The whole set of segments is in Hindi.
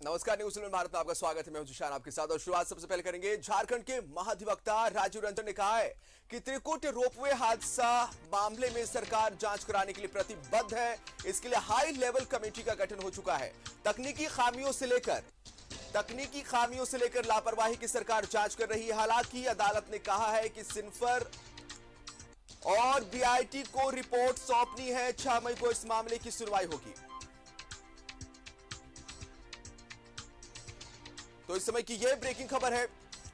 नमस्कार, न्यूज 11 भारत में आपका स्वागत है। मैं हूं जिशान आपके साथ और शुरुआत सबसे पहले करेंगे। झारखंड के महाधिवक्ता राजीव रंजन ने कहा है कि त्रिकुट रोपवे हादसा मामले में सरकार जांच कराने के लिए प्रतिबद्ध है। इसके लिए हाई लेवल कमेटी का गठन हो चुका है। तकनीकी खामियों से लेकर लापरवाही की सरकार जांच कर रही है। हालांकि अदालत ने कहा है कि सिन्फर और बीआईटी को रिपोर्ट सौंपनी है। 6 मई को इस मामले की सुनवाई होगी। तो इस समय की यह ब्रेकिंग खबर है।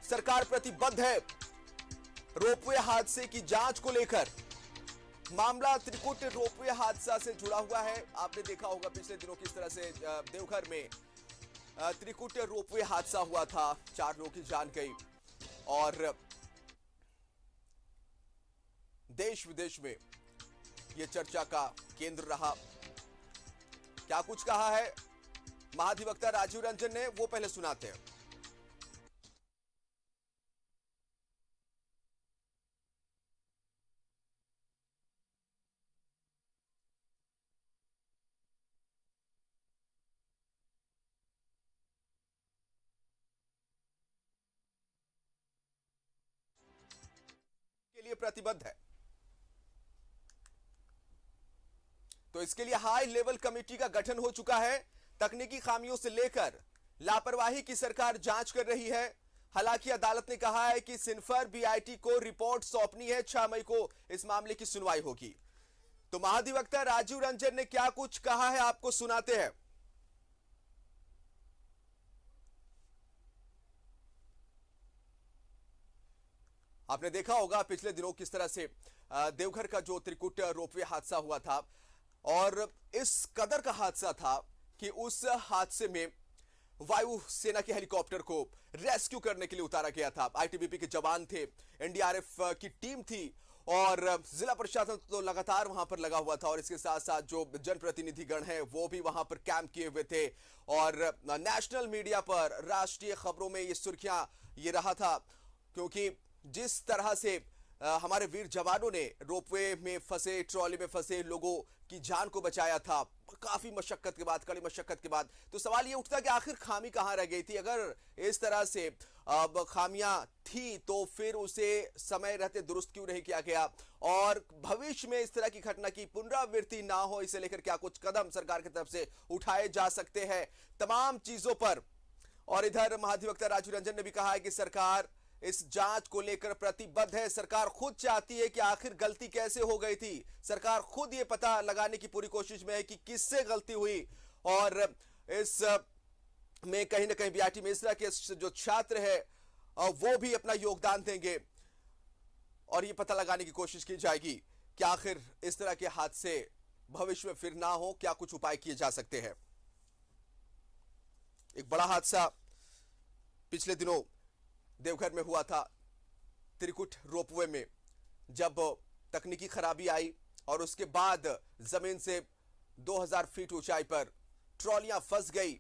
सरकार प्रतिबद्ध है रोपवे हादसे की जांच को लेकर। मामला त्रिकुट रोपवे हादसा से जुड़ा हुआ है। आपने देखा होगा पिछले दिनों किस तरह से देवघर में त्रिकुट रोपवे हादसा हुआ था। 4 लोगों की जान गई और देश विदेश में यह चर्चा का केंद्र रहा। क्या कुछ कहा है महाधिवक्ता राजीव रंजन ने, वो पहले सुनाते हैं। के लिए प्रतिबद्ध है। तो इसके लिए हाई लेवल कमेटी का गठन हो चुका है। तकनीकी खामियों से लेकर लापरवाही की सरकार जांच कर रही है। हालांकि अदालत ने कहा है कि सिन्फर बीआईटी को रिपोर्ट सौंपनी है। 6 मई को इस मामले की सुनवाई होगी। तो महाधिवक्ता राजीव रंजन ने क्या कुछ कहा है, आपको सुनाते हैं। आपने देखा होगा पिछले दिनों किस तरह से देवघर का जो त्रिकुट रोपवे हादसा हुआ था और इस कदर का हादसा था कि उस हादसे में वायु सेना के हेलीकॉप्टर को रेस्क्यू करने के लिए उतारा गया था। आईटीबीपी के जवान थे, एनडीआरएफ की टीम थी और जिला प्रशासन तो लगातार वहां पर लगा हुआ था और इसके साथ साथ जो जनप्रतिनिधिगण हैं वो भी वहां पर कैंप किए हुए थे। और नेशनल मीडिया पर, राष्ट्रीय खबरों में ये सुर्खियां ये रहा था, क्योंकि जिस तरह से हमारे वीर जवानों ने रोपवे में फंसे, ट्रॉली में फंसे लोगों की जान को बचाया था, काफी मशक्कत के बाद, कड़ी मशक्कत के बाद। तो सवाल ये उठता कि आखिर खामी कहां रह गई थी। अगर इस तरह से खामियां थी तो फिर उसे समय रहते दुरुस्त क्यों नहीं किया गया और भविष्य में इस तरह की घटना की पुनरावृत्ति ना हो, इसे लेकर क्या कुछ कदम सरकार की तरफ से उठाए जा सकते हैं, तमाम चीजों पर। और इधर महाधिवक्ता राजीव रंजन ने भी कहा है कि सरकार इस जांच को लेकर प्रतिबद्ध है। सरकार खुद चाहती है कि आखिर गलती कैसे हो गई थी। सरकार खुद ये पता लगाने की पूरी कोशिश में है कि किससे गलती हुई और इस में कहीं ना कहीं बीआईटी मिश्रा के जो छात्र है वो भी अपना योगदान देंगे और ये पता लगाने की कोशिश की जाएगी कि आखिर इस तरह के हादसे भविष्य में फिर ना हो, क्या कुछ उपाय किए जा सकते हैं। एक बड़ा हादसा पिछले दिनों देवघर में हुआ था, त्रिकुट रोपवे में, जब तकनीकी खराबी आई और उसके बाद जमीन से 2000 फीट ऊंचाई पर ट्रॉलियां फंस गई।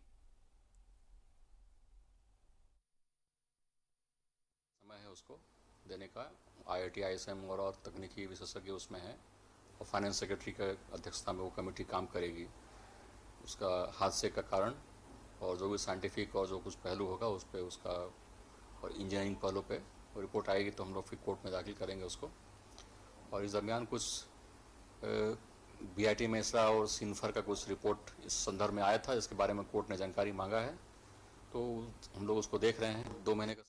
समय है उसको देने का। आईआईटी आईएसएम और तकनीकी विशेषज्ञ उसमें है और फाइनेंस सेक्रेटरी के अध्यक्षता में वो कमेटी काम करेगी। उसका हादसे का कारण और जो भी साइंटिफिक और जो कुछ पहलू होगा उस पर उसका और इंजीनियरिंग पहलू पे रिपोर्ट आएगी तो हम लोग फिर कोर्ट में दाखिल करेंगे उसको। और इस दरमियान कुछ बीआईटी मिश्रा और सिन्फर का कुछ रिपोर्ट इस संदर्भ में आया था, जिसके बारे में कोर्ट ने जानकारी मांगा है, तो हम लोग उसको देख रहे हैं। 2 महीने का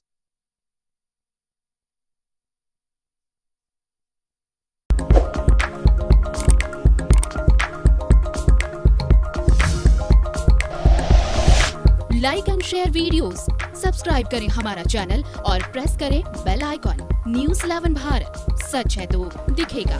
like and share videos, subscribe करें हमारा चैनल और प्रेस करें बेल आइकॉन। न्यूज़ 11 भारत, सच है तो दिखेगा।